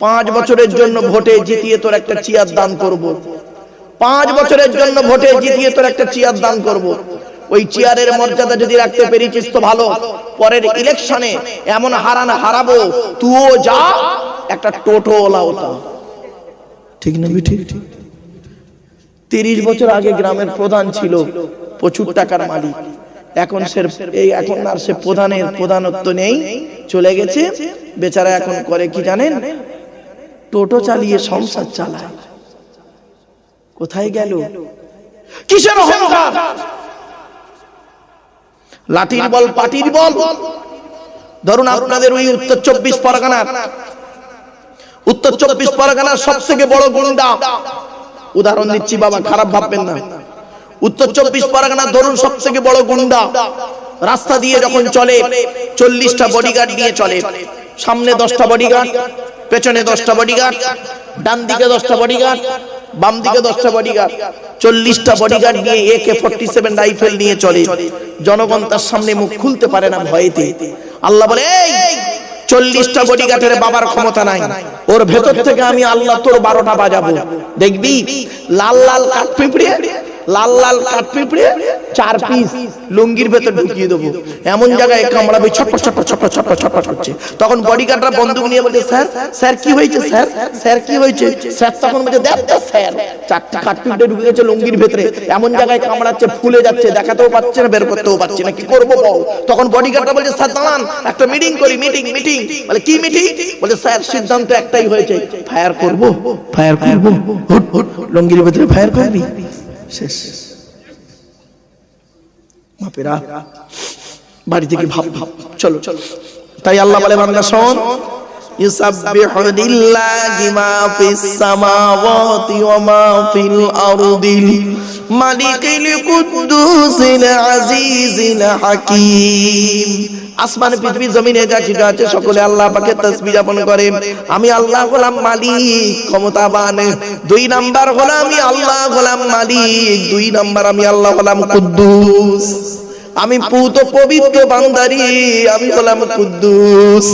5 বছরের জন্য ভোটে জিতিয়ে তোর একটা চেয়ার দান করব। 5 বছরের জন্য ভোটে জিতিয়ে তোর একটা চেয়ার দান করব। ওই চেয়ারের মর্যাদা যদি রাখতে পেরেছিস তো ভালো, পরের ইলেকশনে এমন হারাবো তুইও যা একটা টোটোওয়ালা হতা। ঠিক না ঠিক? 30 বছর আগে গ্রামের প্রধান ছিল, প্রচুর টাকার মালিক। এখন আর সে প্রধানত্ব নেই, চলে গেছে। বেচারা এখন করে কি জানেন? টোটো চালিয়ে সংসার চালায়। কোথায় গেল? কিসের অহংকার? লাঠির বল, পাটির বল। ধরুন আপনাদের ওই উত্তর 24 পরগনার সবথেকে বড় গুন্ডা, উদাহরণ দিচ্ছি বাবা, খারাপ ভাববেন না। উত্তর 24 পরগনার ধরুন সবথেকে বড় গুন্ডা রাস্তা দিয়ে যখন চলে 40টা বডিগার্ড নিয়ে চলে। সামনে 10টা বডিগার্ড, পেছনে 10টা বডিগার্ড, ডান দিকে 10টা বডিগার্ড, বাম দিকে 10টা বডিগার্ড, 40টা বডিগার্ড নিয়ে AK-47 রাইফেল নিয়ে চলে। জনগণ তার সামনে মুখ খুলতে পারে না ভয়েতে। আল্লাহ বলে, এই 40টা বডিগার্ডের বাবার ক্ষমতা নাই, ওর ভেতর থেকে আমি আল্লাহ তোর 12টা বাজাবো। দেখবি লাল লাল কাঠ পিঁপড়ে 4 পিস লুঙ্গির ভেতর ঢুকিয়ে দেবো, এমন জায়গায় কামড়াবে, ছটপট ছটপট ছটপট ছটপট ছটপট করছে। তখন বডিগার্ডরা বন্দুক নিয়ে বলছে, স্যার কি হয়েছে স্যার কি হয়েছে স্যার? তখন বলছে, দেখ স্যার 4টা কাঠ পিঁপড়ে ঢুকে গেছে লুঙ্গির ভেতরে, এমন জায়গায় কামড়াচ্ছে, ফুলে যাচ্ছে, দেখাতেও পাচ্ছে না, বের করতেও পারছে না, কি করবো বল? তখন বডিগার্ডরা বলছে, স্যার দাঁড়ান, একটা মিটিং করি। মিটিং বলে, কি মিটিং? বলে, স্যার সিদ্ধান্ত একটাই হয়েছে, ফায়ার করবো। হুট হুট লুঙ্গির ভেতরে ফায়ার করবি, শেষ। মাপেরা বাড়ি থেকে ভাব চলো। তাই আল্লাহ বলে, বান্দা শোন, ইউসাব্বিহু লিল্লাহি মা ফিস সামাওয়াতি ওয়া মা ফিল আরদিল মালিকিল কুদ্দুসিল আজিজিল হাকীম। আসমান পৃথিবী জমিনে যা কিছু আছে সকলে আল্লাহ পাকের তাসবিহ যাপন করে। আমি আল্লাহ হলাম মালিক, ক্ষমতাবান। 2 নাম্বার হলো আমি আল্লাহ হলাম মালিক, 2 নাম্বার আমি আল্লাহ হলাম কুদ্দুস। আমি পুত পবিত্র বান্দারি, আমি হলাম কুদ্দুস।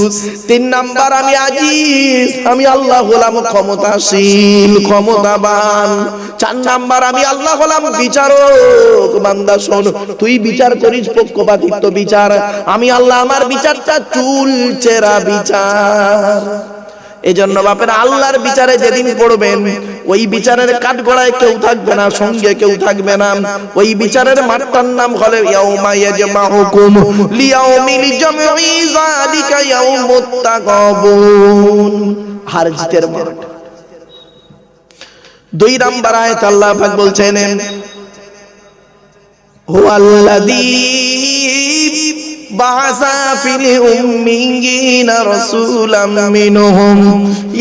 3 নাম্বার আমি আজিজ, আমি আল্লাহ হলাম ক্ষমতাশীল, ক্ষমতাবান। 4 নাম্বার আমি আল্লাহ হলাম বিচারক। বান্দা শোন, তুই বিচার করিস পক্ষপাতিত্ব বিচার, আমি আল্লাহ আমার বিচারটা চুল চেরা বিচার। এজন্য বাপের আল্লাহর বিচারে যেদিন পড়বেন, ওই বিচারের কাঠগড়ায় কেউ থাকবে না, সঙ্গে কেউ থাকবে না। ওই বিচারের মাঠটার নাম হলো ইয়াউমা ইয়াজমাউকুম লিয়াউমিল জামঈ যালিকা ইয়াউমুত তাগাবুন, হার জিতের মাঠ। 2 নাম্বার আয়াত আল্লাহ পাক বলছেন, হুয়াল্লাযী বা'আসা ফিল উম্মিয়িনা রাসূলাম মিনহুম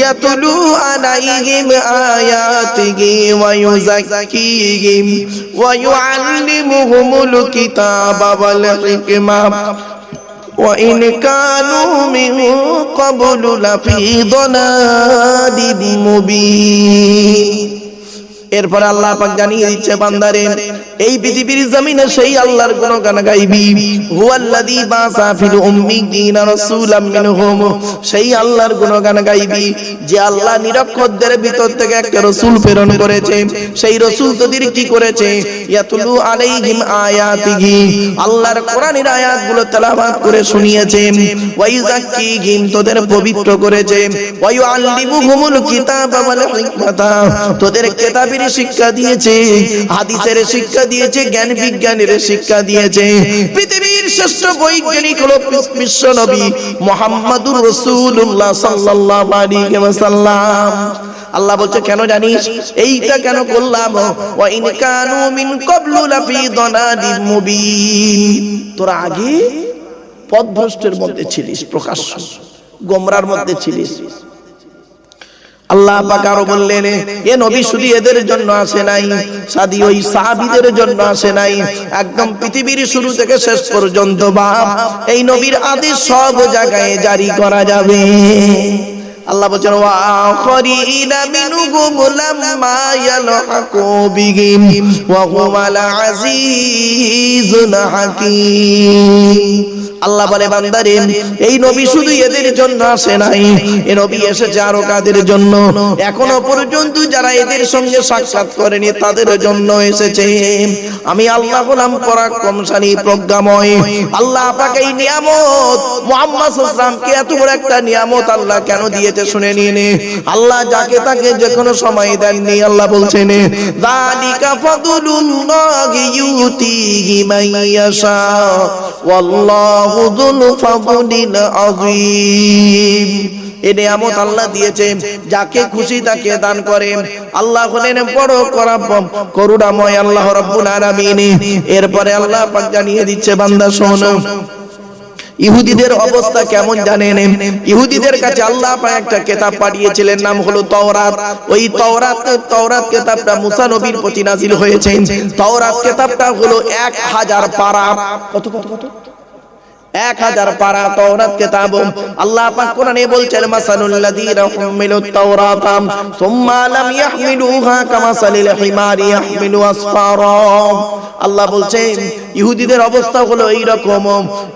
ইয়াতলু আলাইহিম আয়াতিহি ওয়া ইউযাক্কিহিম ওয়া ইউআল্লিমুহুমুল কিতাবা ওয়াল হিকমা ওয়া ইন কানু মিন ক্বাবলু লাফি দালালিম মুবিন। এরপর আল্লাহ পাক জানিয়ে দিচ্ছে, বান্দারে এই পৃথিবীর জমিনে সেই আল্লাহর গুণগান গাইবি। হুয়াল্লাযী বা'আসা ফিল উম্মিয়িনা রাসূলাম মিনহুম, সেই আল্লাহর গুণগান গাইবি যে আল্লাহ নিরক্ষরদের ভিতর থেকে একটা রাসূল প্রেরণ করেছে। সেই রাসূল তোদের কি করেছে? ইয়াতলু আলাইহিম আয়াতিহি, আল্লাহর কোরআনের আয়াতগুলো তেলাওয়াত করে শুনিয়েছে। ওয়া ইউযাক্কিহিম, তোদের পবিত্র করেছে। ওয়া ইউআল্লিমুহুমুল কিতাবা ওয়াল হিকমাতা, তোদের কিতাবের শিক্ষা দিয়েছে, হাদিসের শিক্ষা দিয়েছে, জ্ঞান বিজ্ঞানের শিক্ষা দিয়েছে। পৃথিবীর শ্রেষ্ঠ বৈজ্ঞানিক হলো বিশ্ব নবী মুহাম্মদুর রাসূলুল্লাহ সাল্লাল্লাহু আলাইহি ওয়াসাল্লাম। আল্লাহ বলছে, কেন জানিস? এইটা কেন করলাম? ওয়া ইন কানু মিন ক্বাবলু লাফি দালালিম মুবিন, তোরা আগে পথভ্রষ্টের মধ্যে ছিলিস, প্রকাশ্য গোমরার মধ্যে ছিলিস। আল্লাহ পাক আরো বললেন, এ নবী শুধু এদের জন্য আসে নাই, সাদি ওই সাহাবীদের জন্য আসে নাই, একদম পৃথিবীর শুরু থেকে শেষ পর্যন্ত বাপ এই নবীর আদেশ সব জায়গায় জারি করা যাবে। আল্লাহ বলেন, ওয়া আখরিনা মিনহুম লাম্মা ইয়ালহাকু বিহিম ওয়া হুয়াল আজিজুল হাকীম। আল্লাহ বলে বান্দারে এই নবী শুধু এদের জন্য আসে নাই, এই নবী এসেছে আরো কাদের জন্য? এখনো পর্যন্ত যারা এদের সঙ্গে সাক্ষাৎ করেনি তাদের জন্য এসেছে। আমি আল্লাহ হলাম পরাক্রমশালী প্রজ্ঞাময়। আল্লাহ পাক এই নিয়ামত মুহাম্মদ সাল্লাল্লাহু আলাইহি ওয়াসাল্লামকে এত বড় একটা নিয়ামত আল্লাহ কেন দিয়েছে শুনে নিন। আল্লাহ যাকে তাকে যে কোনো সময় দেননি। আল্লাহ বলছেন যালিকা ফাদলুল্লাহি ইউতিহি মান ইয়াশা ওয়াল্লাহু যুল ফাদলিল আযীম। এই নিয়ামত আল্লাহ দিয়েছে, যাকে খুশি তাকে দান করে। আল্লাহ হলেন বড় করুণাময় আল্লাহ রাব্বুল আলামিন। এরপরে আল্লাহ পাক জানিয়ে দিচ্ছে বান্দা শোনো, ইহুদিদের অবস্থা কেমন জানেন? ইহুদিদের কাছে আল্লাহ পাক একটা কিতাব পাঠিয়েছিলেন, নাম হলো তাওরাত। ওই তাওরাত কিতাবটা মুসা নবীর প্রতি নাযিল হয়েছে। তাওরাত কিতাবটা হলো 1000 পারা। কত 1000 পারা তাওরাত কিতাব। আল্লাহ পাক কোরআনে বলছেন মাসালুল লাযীনা হুমিলুত তাওরাতা সুম্মা লাম ইয়াহমিলুহা কামাসালিল হিমারি ইয়াহমিলু আসফারা। আল্লাহ বলছেন ইহুদিদের অবস্থা হলো এই রকম।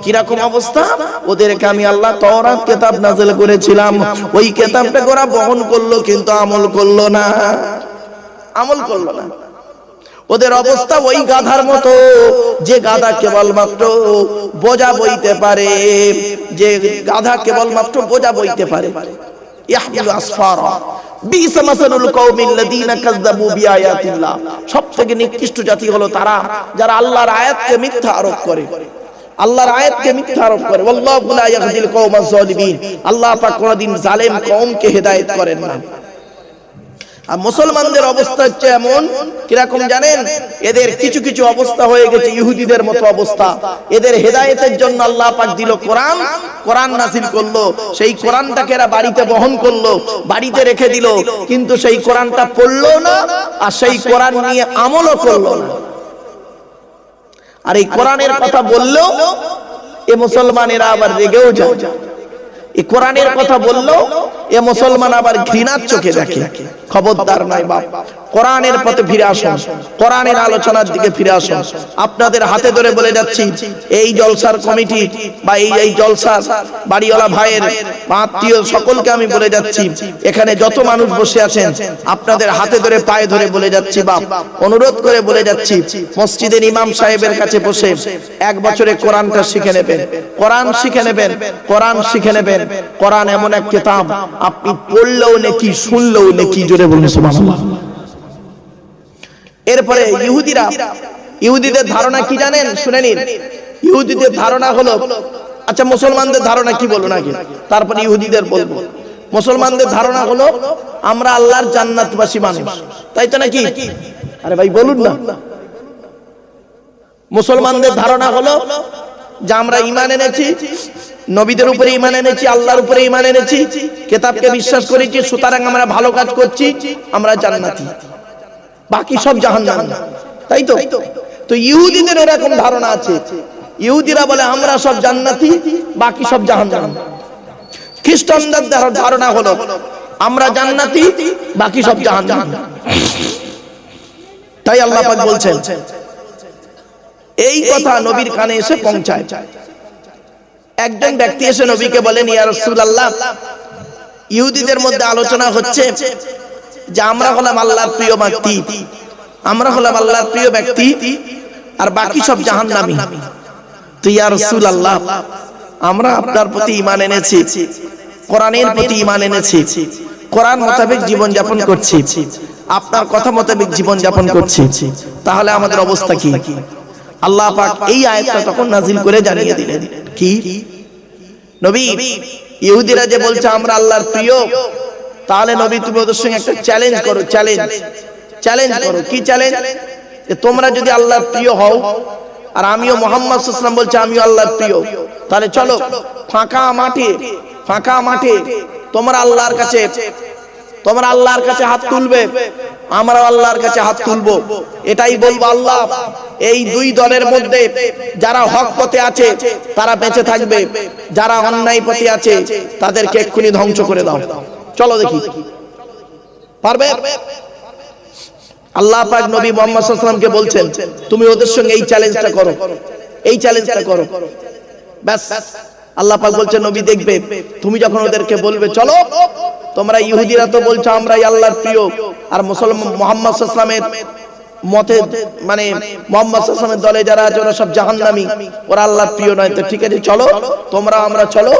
কি রকম অবস্থা? ওদেরকে আমি আল্লাহ তাওরাত কিতাব নাযিল করেছিলাম, ওই কিতাবটা ওরা বহন করলো কিন্তু আমল করলো না। ওদের অবস্থা ওই গাধার মতো, যে গাধা কেবলমাত্র বোঝা বইতে পারে, ইয়াহমিলু আসফারা। বিসা মাসালুল কওমিল লাযীনা কাযযাবু বিআয়াতিল্লাহ। সবথেকে নিকৃষ্ট জাতি হলো তারা যারা আল্লাহর আয়াতকে মিথ্যা আরোপ করে। ওয়াল্লাহু লা ইয়াহদিল কওমাজ যালিমিন। আল্লাহ পাক কোনদিন জালেম কওমকে হেদায়েত করেন না। আর মুসলমানদের অবস্থা হচ্ছে এমন, কিরকম জানেন? এদের কিছু কিছু অবস্থা হয়ে গেছে ইহুদিদের মতো অবস্থা। এদের হেদায়েতের জন্য আল্লাহ পাক দিল কোরআন নাযিল করলো, সেই কোরআনটাকে এরা বাড়িতে বহন করলো, বাড়িতে রেখে দিল, কিন্তু সেই কোরআনটা পড়লো না আর সেই কোরআন নিয়ে আমলও করলো না। আর এই কোরআনের কথা বললেও এ মুসলমানেরা আবার রেগেও যায়। এই কোরআনের কথা বললো এ মুসলমান আবার ঘৃণার চোখে দেখে। খবরদার নয় বাপ, কোরআনের পথে ফিরে আসুন, কোরআনের আলোচনার দিকে ফিরে আসুন। আপনাদের হাতে ধরে বলে যাচ্ছি, এই জলসার কমিটি বা এই জলসার বাড়িওয়ালা ভাইয়ের আত্মীয় সকলকে আমি বলে যাচ্ছি, এখানে যত মানুষ বসে আছেন আপনাদের হাতে ধরে পায়ে ধরে বলে যাচ্ছি বাপ, অনুরোধ করে বলে যাচ্ছি, মসজিদের ইমাম সাহেবের কাছে বসে 1 বছরে কোরআনটা শিখে নেবেন, কোরআন শিখে নেবেন, কোরআন শিখে নেবেন। কোরআন এমন এক কিতাব, আপনি পড়লেও নেকি, শুনলেও নেকি। জোরে বলুন সুবহানাল্লাহ। এরপরে ইহুদিদের ধারণা কি জানেন? শুনে নিন। ইহুদিদের ধারণা হলো, আচ্ছা মুসলমানদের ধারণা কি বলবো নাকি, তারপরে ইহুদিদের বলবো। মুসলমানদের ধারণা হলো আমরা আল্লাহর জান্নাতবাসী মানুষ, তাই তো নাকি? আরে ভাই বলুন না। মুসলমানদের ধারণা হলো যে আমরা ঈমান এনেছি, নবীদের উপরে ঈমান এনেছি, আল্লাহর উপরে ঈমান এনেছি, কিতাবকে বিশ্বাস করেছি, সুতরাং আমরা ভালো কাজ করছি, আমরা জান্নাতি, বাকি সব জাহান্নামী, তাই তো? তো ইহুদিদের এরকম ধারণা আছে। ইহুদিরা বলে আমরা সব জান্নাতি, বাকি সব জাহান্নামী। খ্রিস্টানদের ধারণা হলো আমরা জান্নাতি, বাকি সব জাহান্নামী। তাই আল্লাহ পাক বলছেন, এই কথা নবীর কানে এসে পৌঁছায়। একজন ব্যক্তি এসে নবীকে বলেন, ইয়া রাসূলুল্লাহ, ইহুদিদের মধ্যে আলোচনা হচ্ছে যে আমরা হলাম আল্লাহর প্রিয় ব্যক্তি, আমরা হলাম আল্লাহর প্রিয় ব্যক্তি, আর বাকি সব জাহান্নামী। তো ইয়া রাসূলুল্লাহ, আমরা আপনার প্রতি ঈমান এনেছি, কোরআনের প্রতি ঈমান এনেছি, কোরআন মোতাবেক জীবন যাপন করছি, আপনার কথা মোতাবেক জীবন যাপন করছি, তাহলে আমাদের অবস্থা কি? আল্লাহ পাক এই আয়াতটা তখন নাযিল করে জানিয়ে দিলেন কি, নবী ইহুদিরা যে বলছে আমরা আল্লাহর প্রিয়, তাহলে নবী তুমি ওদের সঙ্গে একটা চ্যালেঞ্জ করো, চ্যালেঞ্জ করো। কি চ্যালেঞ্জ? যে তোমরা যদি আল্লাহর প্রিয় হও আর আমিও মুহাম্মদ সাল্লাল্লাহু আলাইহি ওয়াসাল্লাম বলছি আমিও আল্লাহর প্রিয়, তাহলে চলো ফাঁকা মাঠে তোমরা আল্লাহর কাছে হাত তুলবে, আমরা আল্লাহর কাছে হাত তুলবো, এটাই বলবো আল্লাহ এই দুই দলের মধ্যে যারা হক পথে আছে তারা বেঁচে থাকবে, যারা অন্যায় পথে আছে তাদেরকে এক্ষুনি ধ্বংস করে দাও। চলো দেখি পারবে? আল্লাহ পাক নবী মুহাম্মদ সাল্লাল্লাহু আলাইহি ওয়াসাল্লামকে বলছেন তুমি ওদের সঙ্গে এই চ্যালেঞ্জটা করো। ব্যাস আল্লাহ পাক বলছেন নবী দেখবে তুমি যখন ওদেরকে বলবে চলো, তোমরা ইহুদিরা তো বলছো আমরাই আল্লাহর প্রিয়, আর মুসলমান মুহাম্মদ সাল্লাল্লাহু আলাইহি ওয়াসাল্লামের মতে মানে মুহাম্মদ সাল্লাল্লাহু আলাইহি ওয়াসাল্লামের দলে যারা আছে ওরা সব জাহান্নামী, ওরা আল্লাহর প্রিয় নয়। তো ঠিক আছে চলো, তোমরা আমরা চলো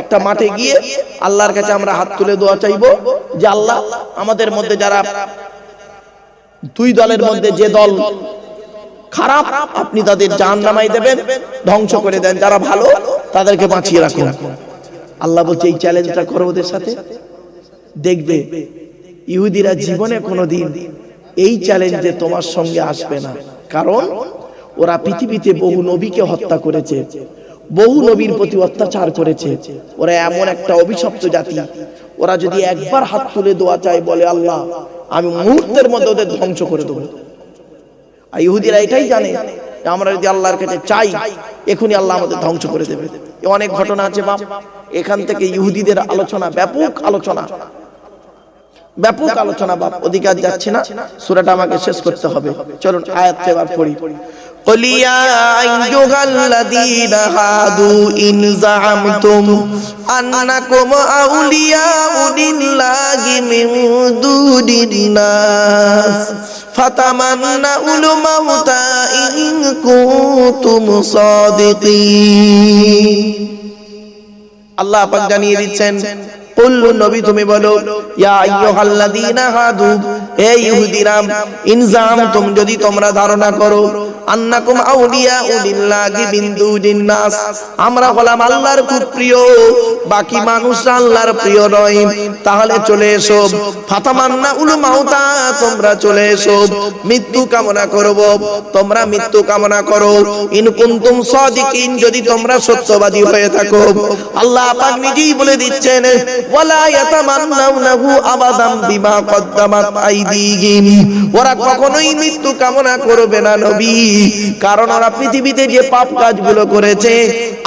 একটা মাঠে গিয়ে আল্লাহর কাছে আমরা হাত তুলে দোয়া চাইবো যে আল্লাহ আমাদের মধ্যে যারা দুই দলের মধ্যে যে দল খারাপ আপনি তাদের জাহান্নামায় দেবেন, ধ্বংস করে দেন, যারা ভালো তাদেরকে বাঁচিয়ে রাখুন। আল্লাহ বলছে এই চ্যালেঞ্জটা করো ওদের সাথে, দেখবে ইহুদিরা জীবনে কোনোদিন এই চ্যালেঞ্জে তোমার সঙ্গে আসবে না। কারণ ওরা পৃথিবীতে বহু নবীকে হত্যা করেছে, বহু নবীর প্রতি অত্যাচার করেছে, ওরা এমন একটা অভিশপ্ত জাতি। ওরা যদি একবার হাত তুলে দোয়া চায়, বলে আল্লাহ আমি মুহূর্তের মধ্যে ওদের ধ্বংস করে দেবো। আর ইহুদিরা এটাই জানে যে আমরা যদি আল্লাহর কাছে চাই এখনই আল্লাহ আমাদের ধ্বংস করে দেবে। অনেক ঘটনা আছে বাপ, এখান থেকে ইহুদিদের আলোচনা, ব্যাপক আলোচনা, ব্যাপক আলোচনা বাপ, অধিকার যাচ্ছে না, সূরাটা আমাকে শেষ করতে হবে। চলুন আয়াতটা এবার পড়ি। قل يا أيها الذين هادوا إن زعمتم أنكم أولياء لله من دون الناس فتمنوا الموت إن كنتم صادقين। আল্লাহ পাক জানিয়ে দিচ্ছেন, কুল নবী তুমি বলো, ইয়া আইয়ুহাল্লাযীনা হাদু, হে ইহুদিরা, ইন জামতুম যদি তোমরা ধারণা করো, আন্নাকুম আউলিয়াউ লিল্লাহি মিন দুনিন নাস, আমরা হলাম আল্লাহর খুব প্রিয়, বাকি মানুষরা আল্লাহর প্রিয় নয়, তাহলে চলে এসো, ফাতামান্নাউল মাউতা, তোমরা চলে এসো, মৃত্যু কামনা করব, তোমরা মৃত্যু কামনা করো, ইন কুনতুম সাদিকিন, যদি তোমরা সত্যবাদী হয়ে থাকো। আল্লাহ পাক নিজেই বলে দিচ্ছেন, ওয়ালা ইয়াতামান্নাউনাহু আবাদাম বিমা কদ্দামাত আইদিহিম, ওরা কখনোই মৃত্যু কামনা করবে না নবী, কারণ ওরা পৃথিবীতে যে পাপ কাজগুলো করেছে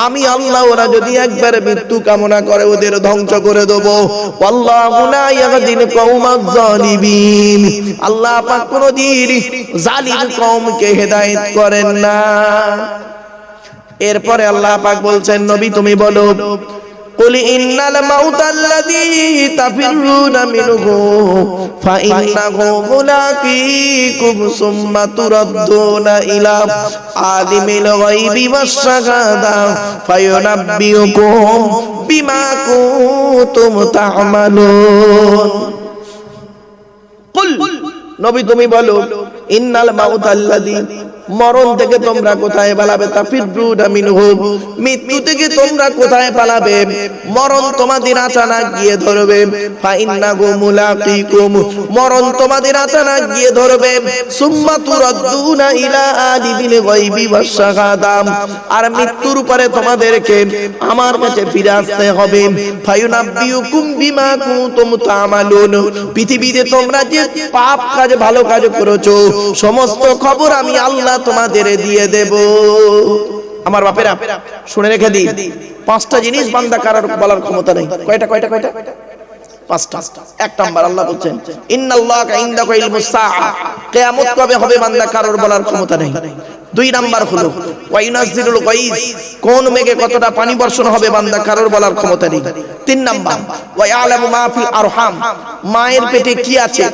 আমি আল্লাহ, ওরা যদি একবার মৃত্যু কামনা করে ওদের ধ্বংস করে দেব। আল্লাহু লা ইয়াহদিল কওমাজ জালিমিন, আল্লাহ পাক কোনদিন জালিম কওমকে হেদায়েত করেন না। এরপরে আল্লাহ পাক বলছেন, নবী তুমি বলো, قل إن الموت الذي تفرون منه فإنه ملاقيكم ثم تردون إلى عالم الغيب والشهادة فينبئكم بما كنتم تعملون। قل নবী তুমি বলো, ইন্নাল মাউতাল্লাযী, মরণ থেকে তোমরা কোথায় পালাবে, তাফিরুনা মিনহু, মৃত্যু থেকে তোমরা কোথায় পালাবে, মরণ তোমাদের আচানক গিয়ে ধরবে, ফাইন্নাহু মুলাকিকুম, মরণ তোমাদের আচানক গিয়ে ধরবে, সুম্মা তুরাদ্দুনা ইলা আলিমিল গায়বি ওয়াস শাহাদা, আর মৃত্যুর পরে তোমাদেরকে আমার কাছে ফিরে আসতে হবে, ফায়ুনাব্বিউকুম বিমা কুনতুম তা'মালুন, পৃথিবীতে তোমরা যে পাপ কাজ ভালো কাজ করেছো সমস্ত খবর আমি আল্লাহ তোমাদের দিয়ে দেব। আমার বাপেরা শুনে রেখে দিন, পাঁচটা জিনিস বান্দা কারোর বলার ক্ষমতা নেই। কয়টা কয়টা কয়টা? পাঁচটা। এক নাম্বার আল্লাহ বলছেন, ইন্নাল্লাহা ইনদাহু ইলমুস সাআ, কিয়ামত কবে হবে বান্দা কারোর বলার ক্ষমতা নেই। দুই নাম্বার হলো ওয়া ইউনাজ্জিলুল গায়জ, কোন মেঘে কতটা পানি বর্ষণ হবে বান্দা কারোর বলার ক্ষমতা নেই। তিন নাম্বার ওয়া ইয়ালামু মা ফিল আরহাম, মায়ের পেটে কি আছে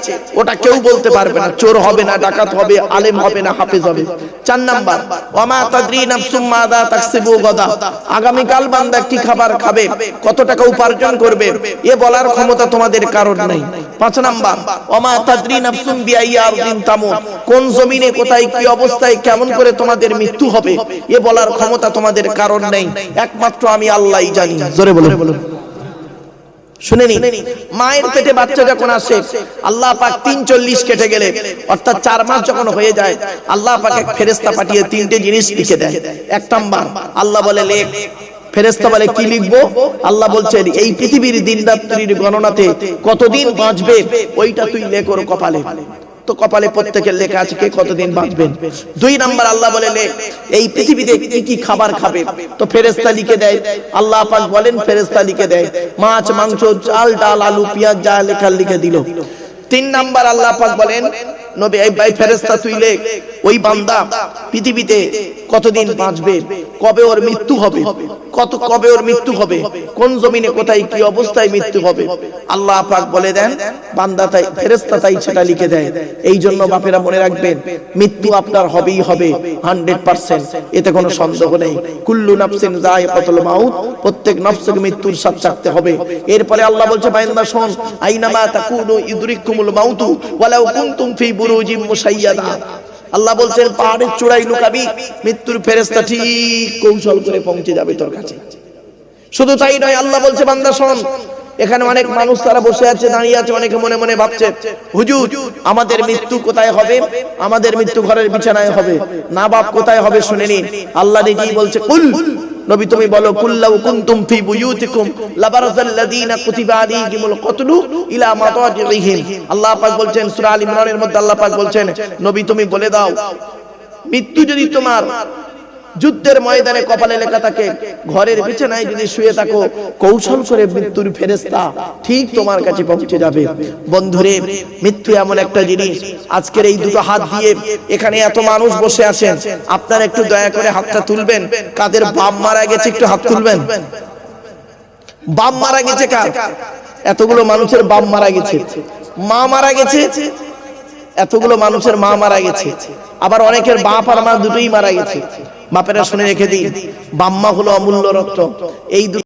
ওটা কেউ বলতে পারবে না, চোর হবে না, ডাকাত হবে, আলেম হবে না, হাফেজ হবে। চার নাম্বার ওয়া মা তাদরি নাফসুম মাযা তাকসিবু গাদা, আগামী কাল বান্দা কি খাবার খাবে, কত টাকা উপার্জন করবে, এ বলার ক্ষমতা তোমাদের কারোর নেই। পাঁচ নাম্বার ওয়া মা তাদরি নাফসুম বিআইয়ি আরদিন তামুত, কোন জমিনে কোথায় কি অবস্থায় কেমন করে তোমাদের মৃত্যু হবে এ বলার ক্ষমতা তোমাদের কারণ নেই, একমাত্র আমি আল্লাহই জানি। জোরে বলুন। শুনেনি, মায়ের পেটে বাচ্চা যখন আসে আল্লাহ পাক 340 কেটে গেলে অর্থাৎ 4 মাস যখন হয়ে যায় আল্লাহ পাক এক ফেরেশতা পাঠিয়ে তিনটে জিনিস লিখে দেয়। এক নাম্বার আল্লাহ বলে লেখ, ফেরেশতা বলে কি লিখবো, আল্লাহ বলছেন এই পৃথিবীর দিন রাত্রির গণনাতে কতদিন বাঁচবে ওইটা তুই লেখ ওর কপালে। তো কপালে প্রত্যেকের লেখা আছে কে কতদিন বাঁচবেন। দুই নাম্বার আল্লাহ বলে লেখ এই পৃথিবীতে কি কি খাবার খাবে, তো ফেরেশতা লিখে দেয়। আল্লাহ পাক বলেন ফেরেশতা লিখে দেয় মাছ মাংস চাল ডাল আলু পেঁয়াজ যা লেখা লিখে দিল। তিন নাম্বার আল্লাহ পাক বলেন নবী এই ভাই ফেরেশতা তুই লেখ ওই বান্দা পৃথিবীতে কতদিন বাঁচবে, কবে ওর মৃত্যু হবে, কবে ওর মৃত্যু হবে, কোন জমিনে কোথায় কি অবস্থায় মৃত্যু হবে, আল্লাহ পাক বলে দেন, বান্দা তাই ফেরেশতা তাই সেটা লিখে দেয়। এই জন্য বাপেরা মনে রাখবেন, মৃত্যু আপনার হবেই হবে 100%, এতে কোনো সন্দেহ নেই। কুল্লু নাফসিন যায়িকাতুল মাউত, প্রত্যেক নফসকে মৃত্যুর স্বাদ চাখতে হবে। এরপরে আল্লাহ বলছে, বান্দা শোন, আইনামা তাকুনু ইদরিকুমুল মাউতু ওয়ালাউ কুনতুম ফি বুরুজিম মুশাইয়াদা। আল্লাহ বলছেন, পাহাড়ের চূড়ায় লুকাবি, মৃত্যুর ফেরেশতা ঠিক কৌশল করে পৌঁছে যাবে তোর কাছে। শুধু তাই নয়, আল্লাহ বলছে, বান্দা শোন, এখানে অনেক মানুষ তারা বসে আছে, দাঁড়িয়ে আছে, অনেকে মনে মনে ভাবছে, হুজুর আমাদের মৃত্যু কোথায় হবে, আমাদের মৃত্যু ঘরের বিছানায় হবে না, বাপ কোথায় হবে শুনে নিন। আল্লাহ নিজেই বলছে, কুল, নবী তুমি বলো, কুল্লাউ কুনতুম ফি বুয়ুতিকুম লাবারাযাল্লাযীনা কুতিবা আলাইহিমুল কতলু ইলা মাদাজিহিম। আল্লাহ পাক বলছেন সূরা আল ইমরানের মধ্যে, আল্লাহ পাক বলছেন, নবী তুমি বলে দাও, মৃত্যু যদি তোমার যুদ্ধের ময়দানে কপালে লেখা থাকে, ঘরের বিছানায় যদি শুয়ে থাকো, কৌশল করে মৃত্যুর ফেরেশতা ঠিক তোমার কাছে পৌঁছে যাবে। বন্ধুরে, মৃত্যু এমন একটা জিনিস, আজকের এই দুটো হাত দিয়ে এখানে এত মানুষ বসে আছেন, আপনারা একটু দয়া করে হাতটা তুলবেন, কাদের বাপ মারা গেছে একটু হাত তুলবেন। বাপ মারা গেছে কার? এতগুলো মানুষের বাপ মারা গেছে। মা মারা গেছে, এতগুলো মানুষের মা মারা গেছে। আবার অনেকের বাপ আর মা দুটোই মারা গেছে। বাপেরা শুনে রেখে দিন, বাম্মা হলো অমূল্য রত্ন। এই